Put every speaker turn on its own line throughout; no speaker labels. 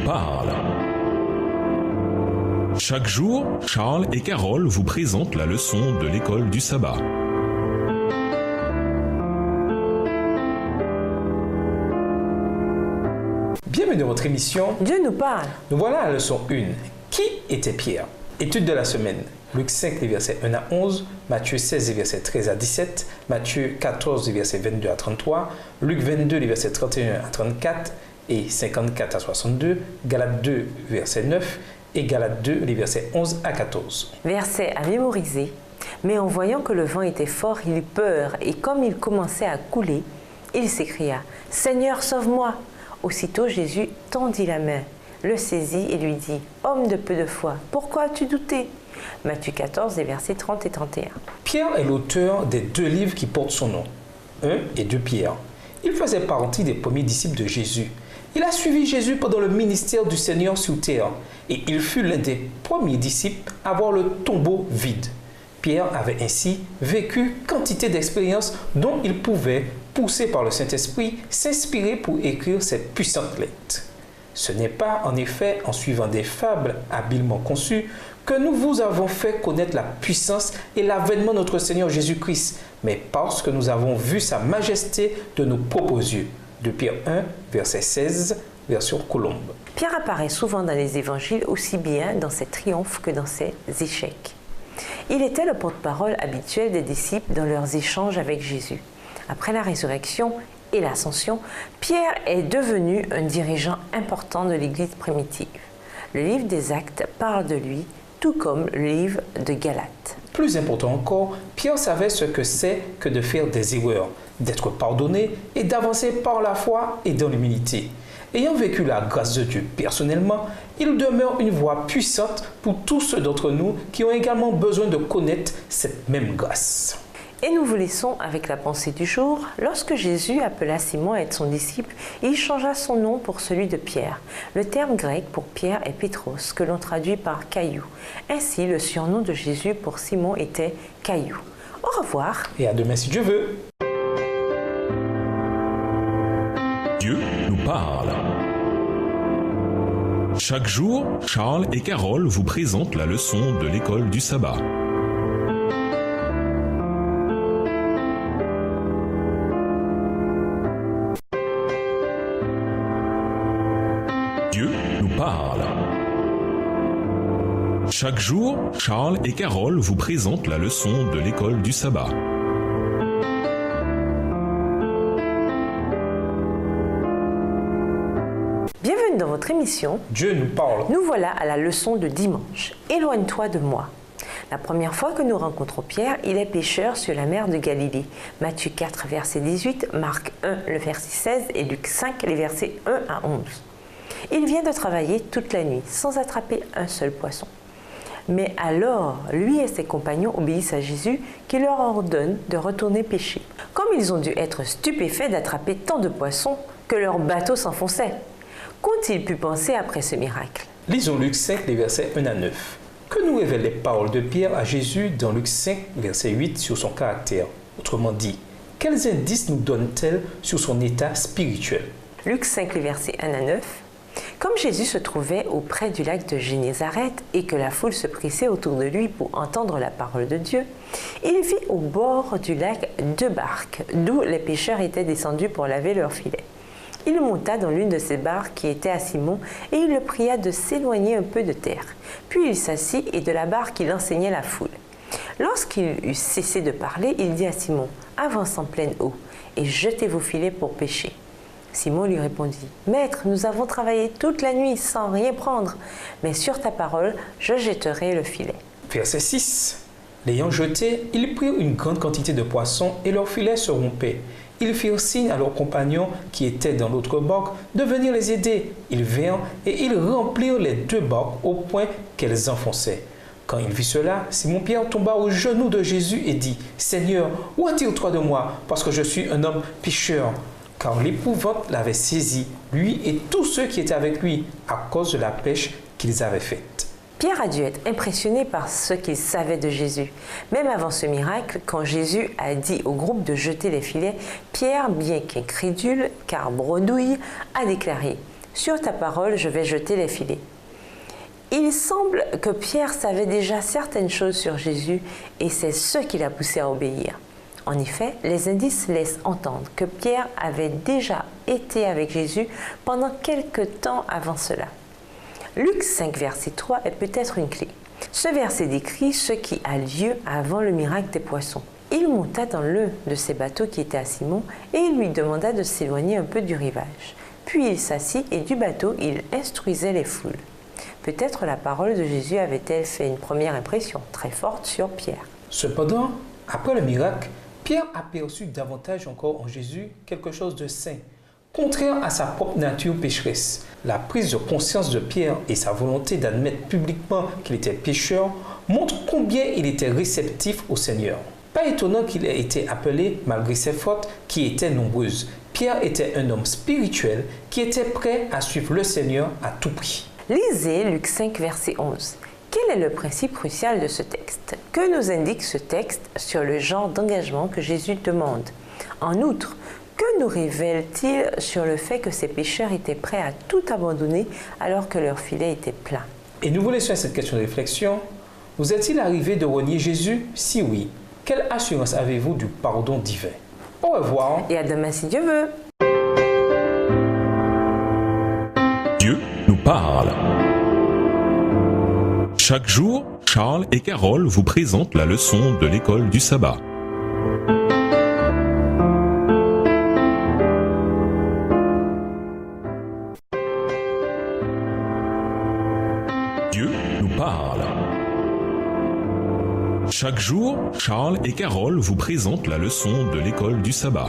parle. Chaque jour, Charles et Carole vous présentent la leçon de l'école du sabbat.
Bienvenue dans votre émission
Dieu nous parle.
Nous voilà à la leçon 1. Qui était Pierre? Étude de la semaine. Luc 5, les versets 1 à 11, Matthieu 16, les versets 13 à 17, Matthieu 14, les versets 22 à 33, Luc 22, les versets 31 à 34 et 54 à 62, Galates 2, verset 9 et Galates 2, les versets 11 à 14.
Verset à mémoriser. Mais en voyant que le vent était fort, il eut peur, et comme il commençait à couler, il s'écria « Seigneur, sauve-moi !» Aussitôt Jésus tendit la main, le saisit et lui dit « Homme de peu de foi, pourquoi as-tu douté ?» Matthieu 14, les versets 30 et 31.
Pierre est l'auteur des deux livres qui portent son nom, 1 et 2 Pierre. Il faisait partie des premiers disciples de Jésus. Il a suivi Jésus pendant le ministère du Seigneur sur terre et il fut l'un des premiers disciples à voir le tombeau vide. Pierre avait ainsi vécu quantité d'expériences dont il pouvait, poussé par le Saint-Esprit, s'inspirer pour écrire cette puissante lettre. Ce n'est pas en effet en suivant des fables habilement conçues que nous vous avons fait connaître la puissance et l'avènement de notre Seigneur Jésus-Christ, mais parce que nous avons vu sa majesté de nos propres yeux. De Pierre 1, verset 16, version Colombe.
Pierre apparaît souvent dans les évangiles, aussi bien dans ses triomphes que dans ses échecs. Il était le porte-parole habituel des disciples dans leurs échanges avec Jésus. Après la résurrection et l'ascension, Pierre est devenu un dirigeant important de l'Église primitive. Le livre des Actes parle de lui, tout comme le livre de Galates.
Plus important encore, Pierre savait ce que c'est que de faire des erreurs, d'être pardonné et d'avancer par la foi et dans l'humilité. Ayant vécu la grâce de Dieu personnellement, il demeure une voix puissante pour tous ceux d'entre nous qui ont également besoin de connaître cette même grâce.
Et nous vous laissons avec la pensée du jour. Lorsque Jésus appela Simon à être son disciple, il changea son nom pour celui de Pierre. Le terme grec pour Pierre est Pétros, que l'on traduit par caillou. Ainsi, le surnom de Jésus pour Simon était Caillou. Au revoir.
Et à demain si Dieu veut.
Dieu nous parle. Chaque jour, Charles et Carole vous présentent la leçon de l'école du sabbat. Dieu nous parle. Chaque jour, Charles et Carole vous présentent la leçon de l'école du sabbat.
Bienvenue dans votre émission
Dieu nous parle.
Nous voilà à la leçon de dimanche. Éloigne-toi de moi. La première fois que nous rencontrons Pierre, il est pêcheur sur la mer de Galilée. Matthieu 4, verset 18, Marc 1, le verset 16 et Luc 5, les versets 1 à 11. Il vient de travailler toute la nuit sans attraper un seul poisson. Mais alors, lui et ses compagnons obéissent à Jésus qui leur ordonne de retourner pêcher. Comme ils ont dû être stupéfaits d'attraper tant de poissons que leur bateau s'enfonçait. Qu'ont-ils pu penser après ce miracle?
Lisons Luc 5, les versets 1 à 9. Que nous révèlent les paroles de Pierre à Jésus dans Luc 5, verset 8 sur son caractère? Autrement dit, quels indices nous donnent-elles sur son état spirituel?
Luc 5, les versets 1 à 9. Comme Jésus se trouvait auprès du lac de Génézareth et que la foule se pressait autour de lui pour entendre la parole de Dieu, il vit au bord du lac 2 barques, d'où les pêcheurs étaient descendus pour laver leurs filets. Il monta dans l'une de ces barques qui était à Simon et il le pria de s'éloigner un peu de terre. Puis il s'assit et de la barque il enseignait la foule. Lorsqu'il eut cessé de parler, il dit à Simon « Avance en pleine eau et jetez vos filets pour pêcher. » Simon lui répondit « Maître, nous avons travaillé toute la nuit sans rien prendre, mais sur ta parole, je jetterai le filet. »
Verset 6. L'ayant jeté, ils prirent une grande quantité de poissons et leurs filets se rompaient. Ils firent signe à leurs compagnons qui étaient dans l'autre barque de venir les aider. Ils vinrent et ils remplirent les 2 barques au point qu'elles enfonçaient. Quand il vit cela, Simon-Pierre tomba aux genoux de Jésus et dit « Seigneur, où attires-toi de moi, parce que je suis un homme pécheur ?» Car l'épouvante l'avait saisi, lui et tous ceux qui étaient avec lui, à cause de la pêche qu'ils avaient faite.
Pierre a dû être impressionné par ce qu'il savait de Jésus. Même avant ce miracle, quand Jésus a dit au groupe de jeter les filets, Pierre, bien qu'incrédule, car bredouille, a déclaré Sur ta parole, je vais jeter les filets. Il semble que Pierre savait déjà certaines choses sur Jésus et c'est ce qui l'a poussé à obéir. En effet, les indices laissent entendre que Pierre avait déjà été avec Jésus pendant quelque temps avant cela. Luc 5, verset 3 est peut-être une clé. Ce verset décrit ce qui a lieu avant le miracle des poissons. Il monta dans l'un de ces bateaux qui était à Simon et il lui demanda de s'éloigner un peu du rivage. Puis il s'assit et du bateau, il instruisait les foules. Peut-être la parole de Jésus avait-elle fait une première impression très forte sur Pierre.
Cependant, après le miracle, Pierre aperçut davantage encore en Jésus quelque chose de saint, contraire à sa propre nature pécheresse. La prise de conscience de Pierre et sa volonté d'admettre publiquement qu'il était pécheur montrent combien il était réceptif au Seigneur. Pas étonnant qu'il ait été appelé malgré ses fautes qui étaient nombreuses. Pierre était un homme spirituel qui était prêt à suivre le Seigneur à tout prix.
Lisez Luc 5, verset 11. Quel est le principe crucial de ce texte? Que nous indique ce texte sur le genre d'engagement que Jésus demande? En outre, que nous révèle-t-il sur le fait que ces pécheurs étaient prêts à tout abandonner alors que leur filet était plein?
Et nous vous laissons à cette question de réflexion. Vous est-il arrivé de renier Jésus? Si oui, quelle assurance avez-vous du pardon divin? Au revoir.
Et à demain si Dieu veut.
Dieu nous parle. Chaque jour, Charles et Carole vous présentent la leçon de l'école du sabbat. Dieu nous parle. Chaque jour, Charles et Carole vous présentent la leçon de l'école du sabbat.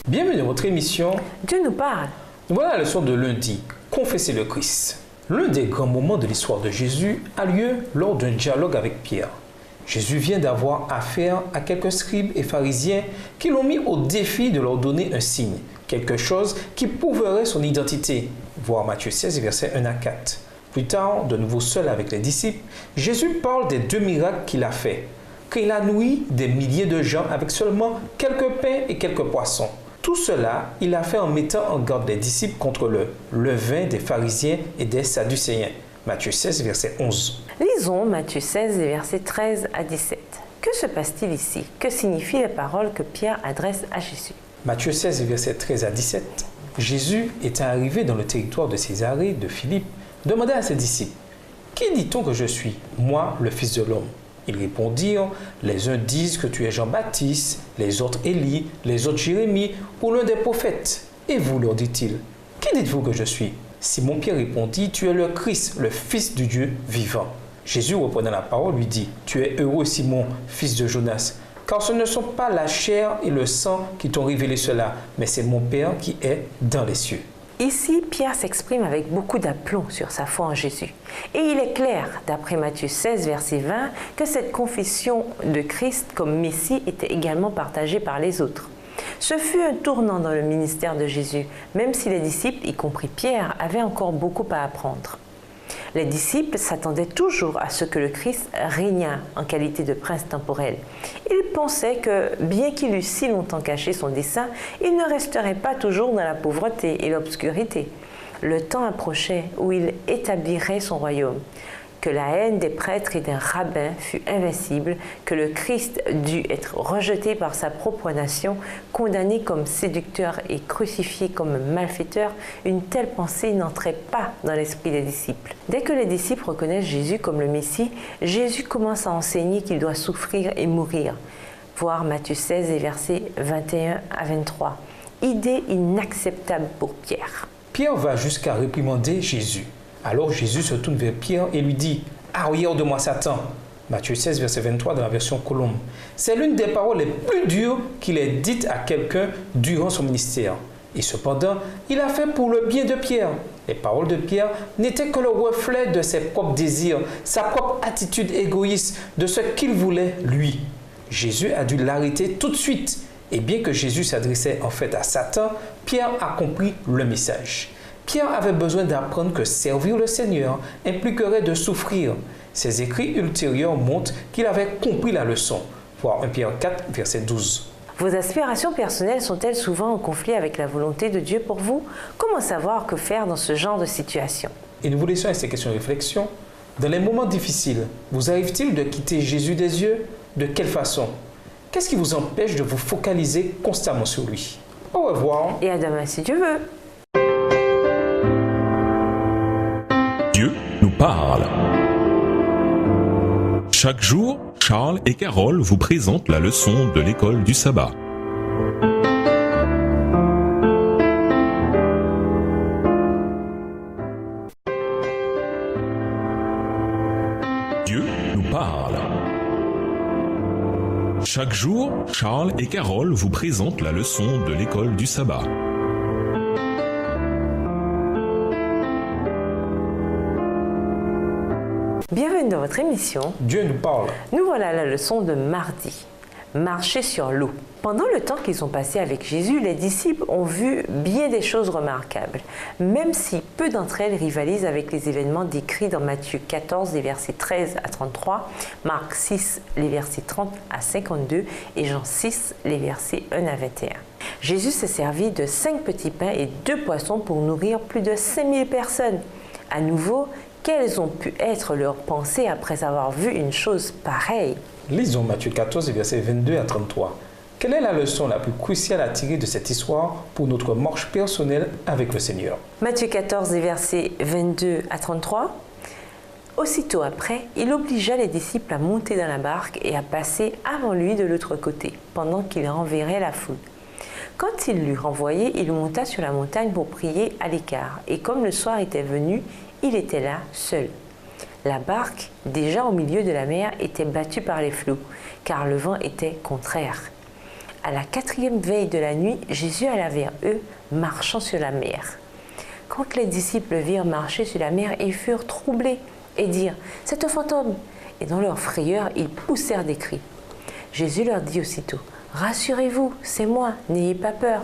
Bienvenue dans votre émission.
Dieu nous parle.
Voilà la leçon de lundi, confesser le Christ. L'un des grands moments de l'histoire de Jésus a lieu lors d'un dialogue avec Pierre. Jésus vient d'avoir affaire à quelques scribes et pharisiens qui l'ont mis au défi de leur donner un signe, quelque chose qui prouverait son identité. Voir Matthieu 16, versets 1 à 4. Plus tard, de nouveau seul avec les disciples, Jésus parle des 2 miracles qu'il a faits, qu'il a nourri des milliers de gens avec seulement quelques pains et quelques poissons. Tout cela, il l'a fait en mettant en garde les disciples contre le levain des pharisiens et des sadducéens. Matthieu 16, verset 11.
Lisons Matthieu 16, versets 13 à 17. Que se passe-t-il ici? Que signifient les paroles que Pierre adresse à Jésus?
Matthieu 16, versets 13 à 17. Jésus, étant arrivé dans le territoire de Césarée de Philippe, demanda à ses disciples, « Qui dit-on que je suis, moi, le Fils de l'homme ?» Ils répondirent, « Les uns disent que tu es Jean-Baptiste, les autres Élie, les autres Jérémie ou l'un des prophètes. Et vous, leur dit-il, qui dites-vous que je suis ?» Simon-Pierre répondit, « Tu es le Christ, le Fils du Dieu vivant. » Jésus, reprenant la parole, lui dit, « Tu es heureux, Simon, fils de Jonas, car ce ne sont pas la chair et le sang qui t'ont révélé cela, mais c'est mon Père qui est dans les cieux. »
Ici, Pierre s'exprime avec beaucoup d'aplomb sur sa foi en Jésus. Et il est clair, d'après Matthieu 16, verset 20, que cette confession de Christ comme Messie était également partagée par les autres. Ce fut un tournant dans le ministère de Jésus, même si les disciples, y compris Pierre, avaient encore beaucoup à apprendre. Les disciples s'attendaient toujours à ce que le Christ régnât en qualité de prince temporel. Ils pensaient que, bien qu'il eût si longtemps caché son dessein, il ne resterait pas toujours dans la pauvreté et l'obscurité. Le temps approchait où il établirait son royaume. Que la haine des prêtres et des rabbins fut invincible, que le Christ dut être rejeté par sa propre nation, condamné comme séducteur et crucifié comme malfaiteur, une telle pensée n'entrait pas dans l'esprit des disciples. Dès que les disciples reconnaissent Jésus comme le Messie, Jésus commence à enseigner qu'il doit souffrir et mourir. Voir Matthieu 16 et versets 21 à 23. Idée inacceptable pour Pierre.
Pierre va jusqu'à réprimander Jésus. Alors Jésus se tourne vers Pierre et lui dit « Arrière de moi, Satan !» Matthieu 16, verset 23 dans la version Colombe. C'est l'une des paroles les plus dures qu'il ait dites à quelqu'un durant son ministère. Et cependant, il a fait pour le bien de Pierre. Les paroles de Pierre n'étaient que le reflet de ses propres désirs, sa propre attitude égoïste, de ce qu'il voulait lui. Jésus a dû l'arrêter tout de suite. Et bien que Jésus s'adressait en fait à Satan, Pierre a compris le message. Pierre avait besoin d'apprendre que servir le Seigneur impliquerait de souffrir. Ses écrits ultérieurs montrent qu'il avait compris la leçon. Voir 1 Pierre 4, verset 12.
Vos aspirations personnelles sont-elles souvent en conflit avec la volonté de Dieu pour vous? Comment savoir que faire dans ce genre de situation?
Et nous vous laissons avec ces questions de réflexion. Dans les moments difficiles, vous arrive-t-il de quitter Jésus des yeux? De quelle façon? Qu'est-ce qui vous empêche de vous focaliser constamment sur lui? Au revoir.
Et à demain si Dieu veut.
Dieu nous parle. Chaque jour, Charles et Carole vous présentent la leçon de l'école du sabbat. Dieu nous parle. Chaque jour, Charles et Carole vous présentent la leçon de l'école du sabbat.
Bienvenue dans votre émission.
Dieu nous parle.
Nous voilà à la leçon de mardi. Marcher sur l'eau. Pendant le temps qu'ils ont passé avec Jésus, les disciples ont vu bien des choses remarquables, même si peu d'entre elles rivalisent avec les événements décrits dans Matthieu 14, les versets 13 à 33, Marc 6, les versets 30 à 52 et Jean 6, les versets 1 à 21. Jésus s'est servi de 5 petits pains et 2 poissons pour nourrir plus de 5000 personnes. À nouveau, quelles ont pu être leurs pensées après avoir vu une chose pareille?
Lisons Matthieu 14, versets 22 à 33. Quelle est la leçon la plus cruciale à tirer de cette histoire pour notre marche personnelle avec le Seigneur?
Matthieu 14, versets 22 à 33. Aussitôt après, il obligea les disciples à monter dans la barque et à passer avant lui de l'autre côté, pendant qu'il renverrait la foule. Quand il l'eut renvoyé, il monta sur la montagne pour prier à l'écart. Et comme le soir était venu, il était là, seul. La barque, déjà au milieu de la mer, était battue par les flots, car le vent était contraire. À la 4e veille de la nuit, Jésus alla vers eux, marchant sur la mer. Quand les disciples virent marcher sur la mer, ils furent troublés et dirent « C'est un fantôme !» Et dans leur frayeur, ils poussèrent des cris. Jésus leur dit aussitôt « Rassurez-vous, c'est moi, n'ayez pas peur. »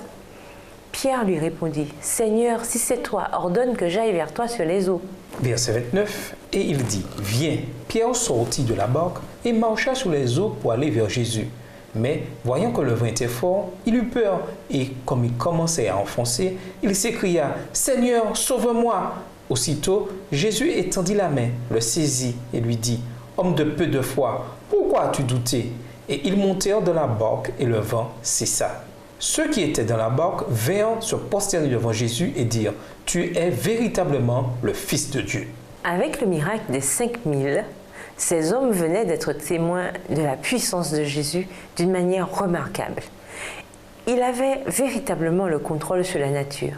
Pierre lui répondit « Seigneur, si c'est toi, ordonne que j'aille vers toi sur les eaux. »
Verset 29, et il dit, « Viens. » Pierre sortit de la barque et marcha sur les eaux pour aller vers Jésus. Mais, voyant que le vent était fort, il eut peur, et comme il commençait à enfoncer, il s'écria, « Seigneur, sauve-moi !» Aussitôt, Jésus étendit la main, le saisit et lui dit, « Homme de peu de foi, pourquoi as-tu douté ?» Et ils montèrent dans la barque et le vent cessa. Ceux qui étaient dans la barque vinrent se prosterner devant Jésus et dire, « Tu es véritablement le Fils de Dieu. »
Avec le miracle des 5000, ces hommes venaient d'être témoins de la puissance de Jésus d'une manière remarquable. Il avait véritablement le contrôle sur la nature.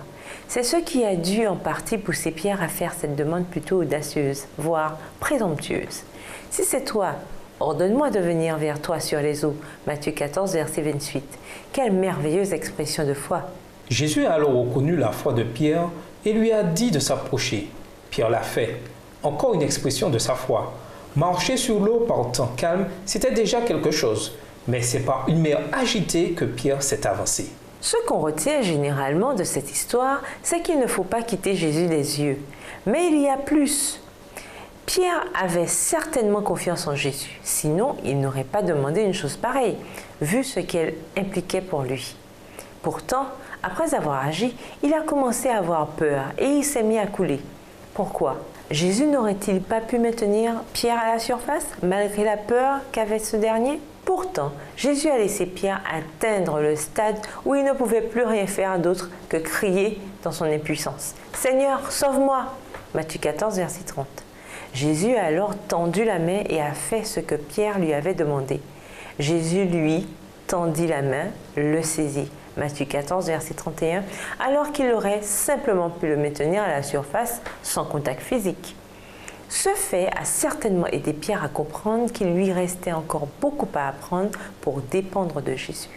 C'est ce qui a dû en partie pousser Pierre à faire cette demande plutôt audacieuse, voire présomptueuse. « Si c'est toi, ordonne-moi de venir vers toi sur les eaux. » Matthieu 14, verset 28. Quelle merveilleuse expression de foi!
Jésus a alors reconnu la foi de Pierre et lui a dit de s'approcher. Pierre l'a fait. Encore une expression de sa foi. Marcher sur l'eau par temps calme, c'était déjà quelque chose. Mais c'est par une mer agitée que Pierre s'est avancé.
Ce qu'on retient généralement de cette histoire, c'est qu'il ne faut pas quitter Jésus des yeux. Mais il y a plus. Pierre avait certainement confiance en Jésus, sinon il n'aurait pas demandé une chose pareille, vu ce qu'elle impliquait pour lui. Pourtant, après avoir agi, il a commencé à avoir peur et il s'est mis à couler. Pourquoi? Jésus n'aurait-il pas pu maintenir Pierre à la surface, malgré la peur qu'avait ce dernier? Pourtant, Jésus a laissé Pierre atteindre le stade où il ne pouvait plus rien faire d'autre que crier dans son impuissance. « Seigneur, sauve-moi » Matthieu 14, verset 30. Jésus a alors tendu la main et a fait ce que Pierre lui avait demandé. Jésus, lui, tendit la main, le saisit. Matthieu 14, verset 31, alors qu'il aurait simplement pu le maintenir à la surface sans contact physique. Ce fait a certainement aidé Pierre à comprendre qu'il lui restait encore beaucoup à apprendre pour dépendre de Jésus.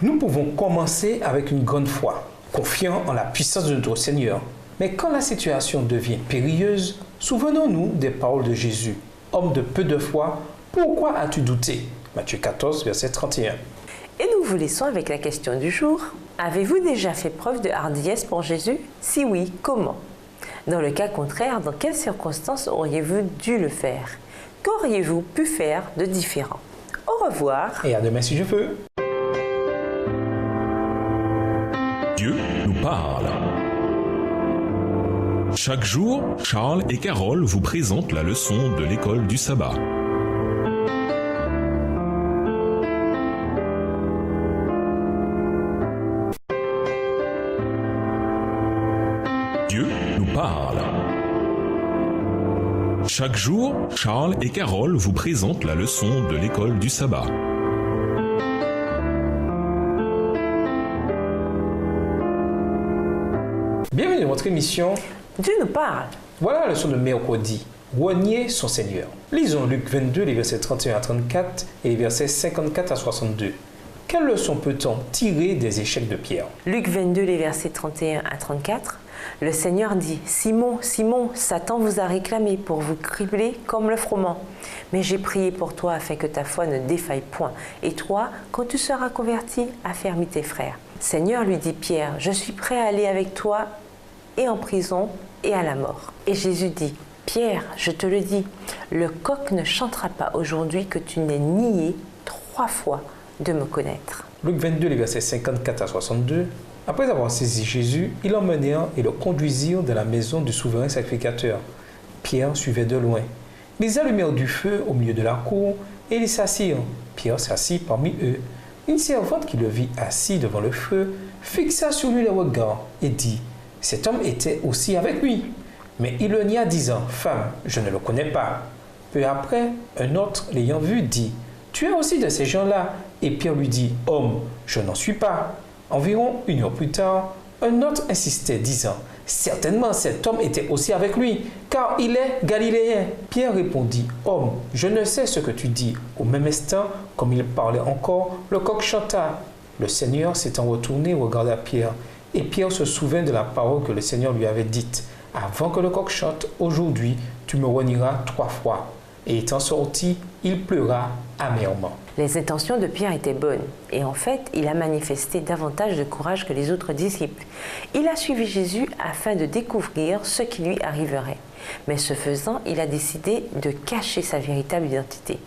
Nous pouvons commencer avec une grande foi, confiant en la puissance de notre Seigneur. Mais quand la situation devient périlleuse, souvenons-nous des paroles de Jésus. « Homme de peu de foi, pourquoi as-tu douté » Matthieu 14, verset 31.
Et nous vous laissons avec la question du jour. Avez-vous déjà fait preuve de hardiesse pour Jésus? Si oui, comment? Dans le cas contraire, dans quelles circonstances auriez-vous dû le faire? Qu'auriez-vous pu faire de différent? Au revoir.
Et à demain si je veux.
parle. Chaque jour, Charles et Carole vous présentent la leçon de l'école du sabbat. Dieu nous parle. Chaque jour, Charles et Carole vous présentent la leçon de l'école du sabbat.
Bienvenue dans votre émission.
Dieu nous parle.
Voilà la leçon de mercredi. Renier son Seigneur. Lisons Luc 22, les versets 31 à 34 et les versets 54 à 62. Quelle leçon peut-on tirer des échecs de Pierre?
Luc 22, les versets 31 à 34. Le Seigneur dit, « Simon, Simon, Satan vous a réclamé pour vous cribler comme le froment. Mais j'ai prié pour toi afin que ta foi ne défaille point. Et toi, quand tu seras converti, affermis tes frères. » Seigneur, lui dit Pierre, « Je suis prêt à aller avec toi et en prison et à la mort. » Et Jésus dit, « Pierre, je te le dis, le coq ne chantera pas aujourd'hui que tu n'aies nié 3 fois de me connaître. »
Luc 22, les versets 54 à 62. Après avoir saisi Jésus, ils l'emmenèrent et le conduisirent dans la maison du souverain sacrificateur. Pierre suivait de loin. Ils allumèrent du feu au milieu de la cour et ils s'assirent. Pierre s'assit parmi eux. Une servante qui le vit assis devant le feu fixa sur lui le regard et dit, « Cet homme était aussi avec lui. » Mais il le nia disant, « Femme, je ne le connais pas. » Peu après, un autre, l'ayant vu, dit, « Tu es aussi de ces gens-là. » Et Pierre lui dit, « Homme, je n'en suis pas. » Environ 1 heure plus tard, un autre insistait, disant, « Certainement cet homme était aussi avec lui, car il est galiléen. » Pierre répondit, « Homme, je ne sais ce que tu dis. » Au même instant, comme il parlait encore, le coq chanta. Le Seigneur s'étant retourné regarda Pierre, et Pierre se souvint de la parole que le Seigneur lui avait dite, « Avant que le coq chante, aujourd'hui, tu me renieras 3 fois. » Et étant sorti, il pleura amèrement.
Les intentions de Pierre étaient bonnes et en fait, il a manifesté davantage de courage que les autres disciples. Il a suivi Jésus afin de découvrir ce qui lui arriverait. Mais ce faisant, il a décidé de cacher sa véritable identité.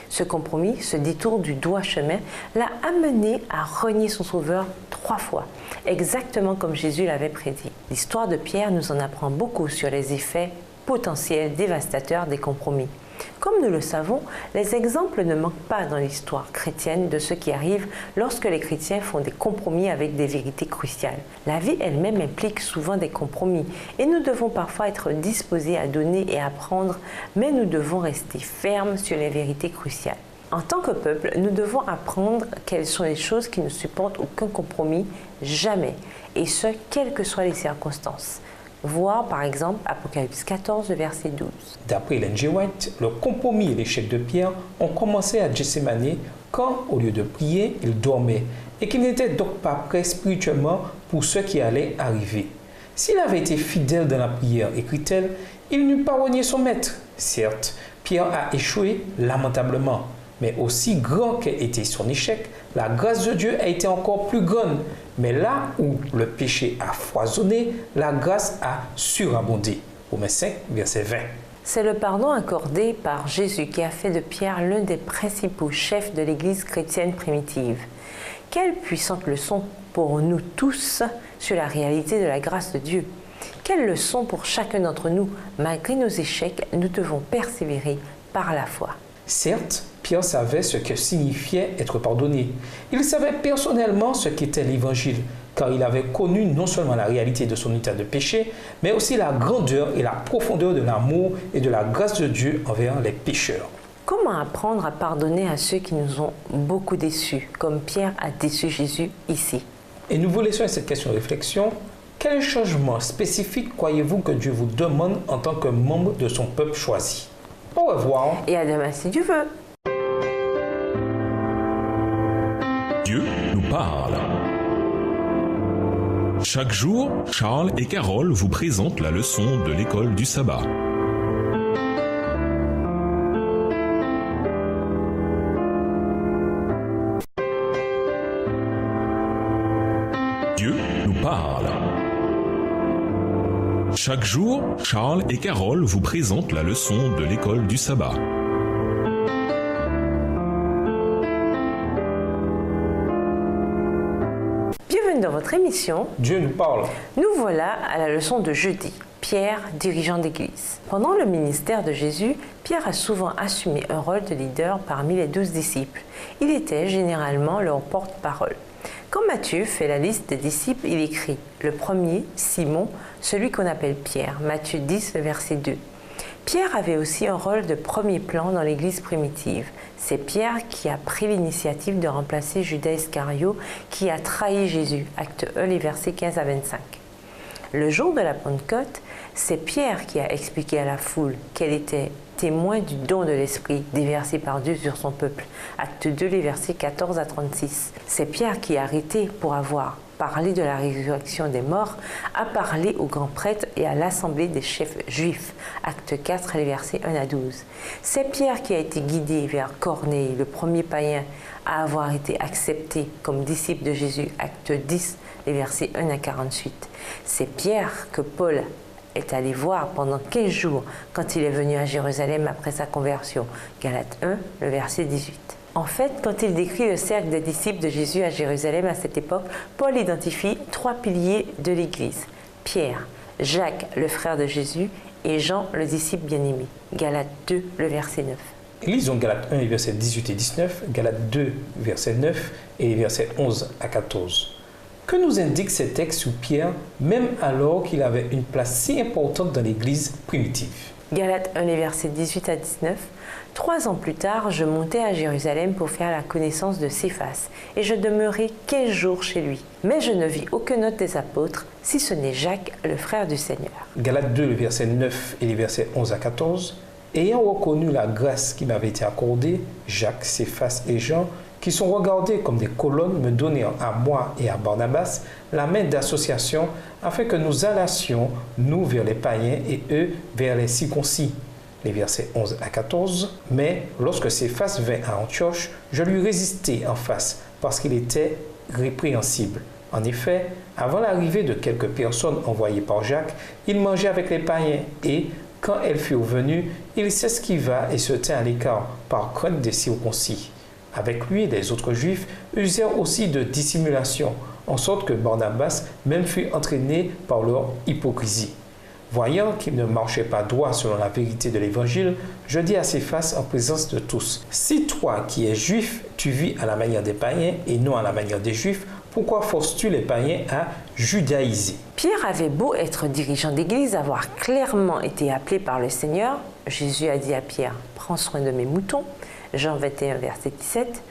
Ce compromis, ce détour du droit chemin, l'a amené à renier son Sauveur 3 fois, exactement comme Jésus l'avait prédit. L'histoire de Pierre nous en apprend beaucoup sur les effets potentiels dévastateurs des compromis. Comme nous le savons, les exemples ne manquent pas dans l'histoire chrétienne de ce qui arrive lorsque les chrétiens font des compromis avec des vérités cruciales. La vie elle-même implique souvent des compromis et nous devons parfois être disposés à donner et à prendre, mais nous devons rester fermes sur les vérités cruciales. En tant que peuple, nous devons apprendre quelles sont les choses qui ne supportent aucun compromis, jamais, et ce, quelles que soient les circonstances. Voir par exemple Apocalypse 14, verset 12. D'après
Ellen G. White, le compromis et l'échec de Pierre ont commencé à Gethsémani quand, au lieu de prier, il dormait et qu'il n'était donc pas prêt spirituellement pour ce qui allait arriver. S'il avait été fidèle dans la prière, écrit-elle, il n'eût pas renié son maître. Certes, Pierre a échoué lamentablement, mais aussi grand qu'ait été son échec, la grâce de Dieu a été encore plus grande. Mais là où le péché a foisonné, la grâce a surabondé. Romains 5, verset 20.
C'est le pardon accordé par Jésus qui a fait de Pierre l'un des principaux chefs de l'Église chrétienne primitive. Quelle puissante leçon pour nous tous sur la réalité de la grâce de Dieu. Quelle leçon pour chacun d'entre nous. Malgré nos échecs, nous devons persévérer par la foi.
Certes, Pierre savait ce que signifiait être pardonné. Il savait personnellement ce qu'était l'Évangile, car il avait connu non seulement la réalité de son état de péché, mais aussi la grandeur et la profondeur de l'amour et de la grâce de Dieu envers les pécheurs.
Comment apprendre à pardonner à ceux qui nous ont beaucoup déçus, comme Pierre a déçu Jésus ici?
Et nous vous laissons cette question de réflexion. Quel changement spécifique croyez-vous que Dieu vous demande en tant que membre de son peuple choisi? Au revoir.
Et à demain si Dieu veut.
Dieu nous parle. Chaque jour, Charles et Carole vous présentent la leçon de l'école du sabbat. Dieu nous parle. Chaque jour, Charles et Carole vous présentent la leçon de l'école du sabbat.
Bienvenue dans votre émission
Dieu nous parle.
Nous voilà à la leçon de jeudi. Pierre, dirigeant d'église. Pendant le ministère de Jésus, Pierre a souvent assumé un rôle de leader parmi les 12 disciples. Il était généralement leur porte-parole. Quand Matthieu fait la liste des disciples, il écrit le premier, Simon, celui qu'on appelle Pierre, Matthieu 10, verset 2. Pierre avait aussi un rôle de premier plan dans l'église primitive. C'est Pierre qui a pris l'initiative de remplacer Judas Iscario qui a trahi Jésus, acte 1, les versets 15 à 25. Le jour de la Pentecôte, c'est Pierre qui a expliqué à la foule qu'elle était témoin du don de l'Esprit déversé par Dieu sur son peuple, acte 2, les versets 14 à 36. C'est Pierre qui, arrêté pour avoir parlé de la résurrection des morts, a parlé aux grands prêtres et à l'assemblée des chefs juifs, acte 4, les versets 1 à 12. C'est Pierre qui a été guidé vers Corneille, le premier païen à avoir été accepté comme disciple de Jésus, acte 10, les versets 1 à 48. C'est Pierre que Paul est allé voir pendant 15 jours quand il est venu à Jérusalem après sa conversion, Galates 1, le verset 18. En fait, quand il décrit le cercle des disciples de Jésus à Jérusalem à cette époque, Paul identifie 3 piliers de l'Église. Pierre, Jacques, le frère de Jésus, et Jean, le disciple bien-aimé. Galates 2, le verset 9.
Lisons Galates 1, versets 18 et 19, Galates 2, verset 9 et versets 11 à 14. Que nous indiquent ces textes sur Pierre, même alors qu'il avait une place si importante dans l'Église primitive?
Galates 1, les versets 18 à 19. 3 ans plus tard, je montai à Jérusalem pour faire la connaissance de Céphas, et je demeurai 15 jours chez lui. Mais je ne vis aucune autre des apôtres, si ce n'est Jacques, le frère du Seigneur.
Galates 2, le verset 9 et les versets 11 à 14. Ayant reconnu la grâce qui m'avait été accordée, Jacques, Céphas et Jean, qui sont regardés comme des colonnes, me donnèrent à moi et à Barnabas la main d'association afin que nous allassions, nous vers les païens et eux vers les circoncis. Les versets 11 à 14. Mais lorsque Céphas vint à Antioche, je lui résistai en face parce qu'il était répréhensible. En effet, avant l'arrivée de quelques personnes envoyées par Jacques, il mangeait avec les païens et, quand elles furent venues, il s'esquiva et se tint à l'écart par crainte des circoncis. Avec lui, les autres Juifs usèrent aussi de dissimulation, en sorte que Barnabas même fut entraîné par leur hypocrisie. Voyant qu'il ne marchait pas droit selon la vérité de l'Évangile, je dis à Céphas en présence de tous, « Si toi qui es juif, tu vis à la manière des païens et non à la manière des Juifs, pourquoi forces-tu les païens à judaïser ?»
Pierre avait beau être dirigeant d'église, avoir clairement été appelé par le Seigneur. Jésus a dit à Pierre, « Prends soin de mes moutons ». Jean 21, verset 17,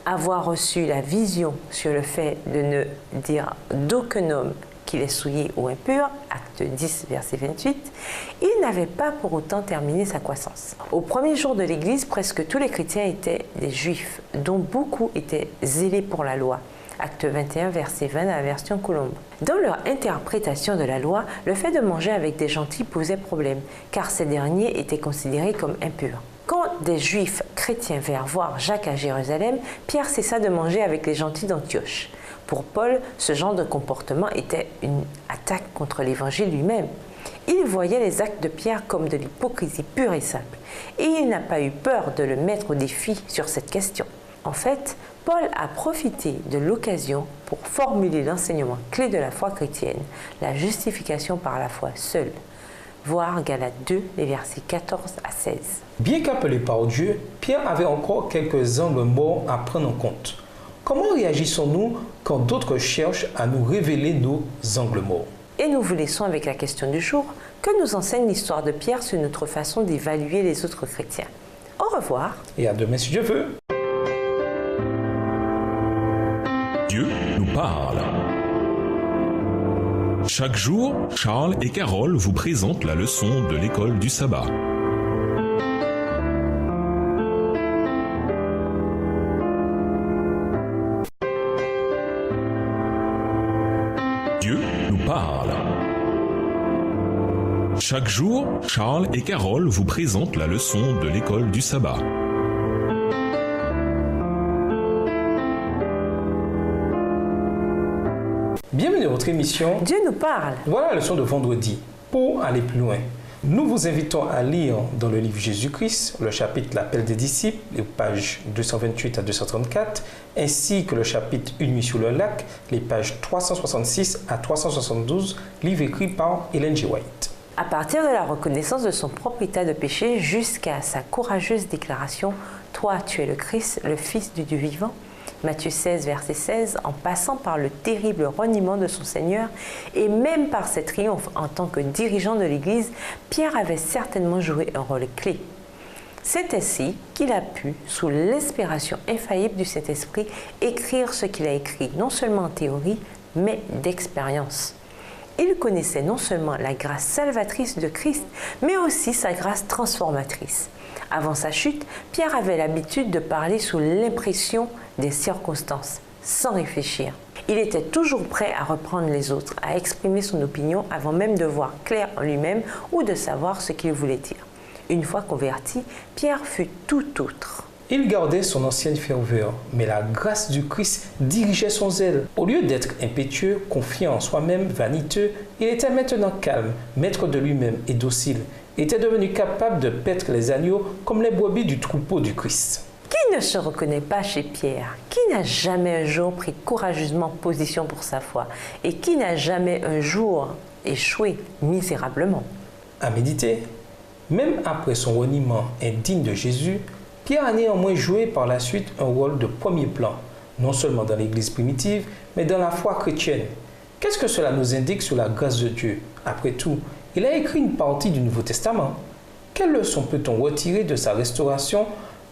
avoir reçu la vision sur le fait de ne dire d'aucun homme qu'il est souillé ou impur, acte 10, verset 28, il n'avait pas pour autant terminé sa croissance. Au premier jour de l'Église, presque tous les chrétiens étaient des Juifs, dont beaucoup étaient zélés pour la loi. Acte 21, verset 20 à la version Colombe. Dans leur interprétation de la loi, le fait de manger avec des gentils posait problème, car ces derniers étaient considérés comme impurs. Quand des Juifs chrétiens vinrent voir Jacques à Jérusalem, Pierre cessa de manger avec les gentils d'Antioche. Pour Paul, ce genre de comportement était une attaque contre l'Évangile lui-même. Il voyait les actes de Pierre comme de l'hypocrisie pure et simple, et il n'a pas eu peur de le mettre au défi sur cette question. En fait, Paul a profité de l'occasion pour formuler l'enseignement clé de la foi chrétienne, la justification par la foi seule. Voir Galates 2, les versets 14 à 16.
Bien qu'appelé par Dieu, Pierre avait encore quelques angles morts à prendre en compte. Comment réagissons-nous quand d'autres cherchent à nous révéler nos angles morts?
Et nous vous laissons avec la question du jour. Que nous enseigne l'histoire de Pierre sur notre façon d'évaluer les autres chrétiens? Au revoir.
Et à demain si Dieu veut.
Dieu nous parle. Chaque jour, Charles et Carole vous présentent la leçon de l'école du sabbat. Dieu nous parle. Chaque jour, Charles et Carole vous présentent la leçon de l'école du sabbat.
Bienvenue dans votre émission
Dieu nous parle.
Voilà la leçon de vendredi. Pour aller plus loin, Nous vous invitons à lire dans le livre Jésus-Christ, le chapitre L'appel des disciples, les pages 228 à 234, ainsi que le chapitre Une nuit sur le lac, les pages 366 à 372, livre écrit par Ellen G. White.
À partir de la reconnaissance de son propre état de péché jusqu'à sa courageuse déclaration « Toi, tu es le Christ, le Fils du Dieu vivant », Matthieu 16, verset 16, en passant par le terrible reniement de son Seigneur et même par ses triomphes en tant que dirigeant de l'Église, Pierre avait certainement joué un rôle clé. C'est ainsi qu'il a pu, sous l'inspiration infaillible du Saint-Esprit, écrire ce qu'il a écrit, non seulement en théorie, mais d'expérience. Il connaissait non seulement la grâce salvatrice de Christ, mais aussi sa grâce transformatrice. Avant sa chute, Pierre avait l'habitude de parler sous l'impression des circonstances, sans réfléchir. Il était toujours prêt à reprendre les autres, à exprimer son opinion avant même de voir clair en lui-même ou de savoir ce qu'il voulait dire. Une fois converti, Pierre fut tout autre.
Il gardait son ancienne ferveur, mais la grâce du Christ dirigeait son zèle. Au lieu d'être impétueux, confiant en soi-même, vaniteux, il était maintenant calme, maître de lui-même et docile. Il était devenu capable de paître les agneaux comme les brebis du troupeau du Christ.
Qui ne se reconnaît pas chez Pierre? Qui n'a jamais un jour pris courageusement position pour sa foi? Et qui n'a jamais un jour échoué misérablement?
À méditer. Même après son reniement indigne de Jésus, Pierre a néanmoins joué par la suite un rôle de premier plan, non seulement dans l'Église primitive, mais dans la foi chrétienne. Qu'est-ce que cela nous indique sur la grâce de Dieu? Après tout, il a écrit une partie du Nouveau Testament. Quelle leçon peut-on retirer de sa restauration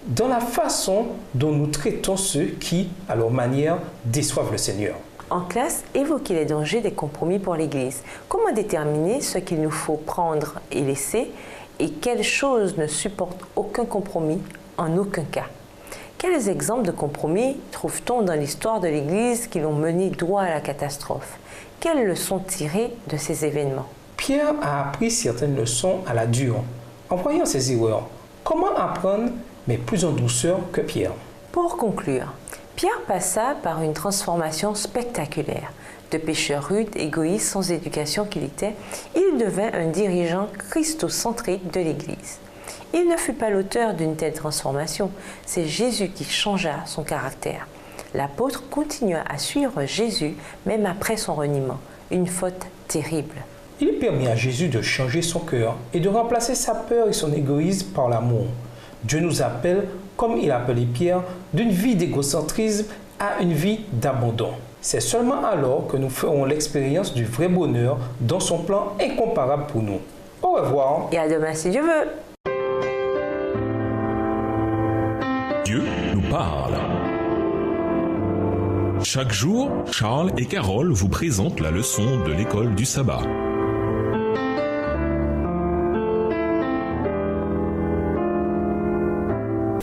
dans la façon dont nous traitons ceux qui, à leur manière, déçoivent le Seigneur?
En classe, évoquez les dangers des compromis pour l'Église. Comment déterminer ce qu'il nous faut prendre et laisser et quelles choses ne supportent aucun compromis en aucun cas? Quels exemples de compromis trouve-t-on dans l'histoire de l'Église qui l'ont mené droit à la catastrophe? Quelles leçons tirer de ces événements?
Pierre a appris certaines leçons à la dure. En voyant ses erreurs, comment apprendre, mais plus en douceur que Pierre?
Pour conclure, Pierre passa par une transformation spectaculaire. De pécheur rude, égoïste, sans éducation qu'il était, il devint un dirigeant christocentrique de l'Église. Il ne fut pas l'auteur d'une telle transformation, c'est Jésus qui changea son caractère. L'apôtre continua à suivre Jésus même après son reniement, une faute terrible.
Il permit à Jésus de changer son cœur et de remplacer sa peur et son égoïsme par l'amour. Dieu nous appelle, comme il appelait Pierre, d'une vie d'égocentrisme à une vie d'abandon. C'est seulement alors que nous ferons l'expérience du vrai bonheur dans son plan incomparable pour nous. Au revoir.
Et à demain si Dieu veut.
Dieu nous parle. Chaque jour, Charles et Carole vous présentent la leçon de l'école du sabbat.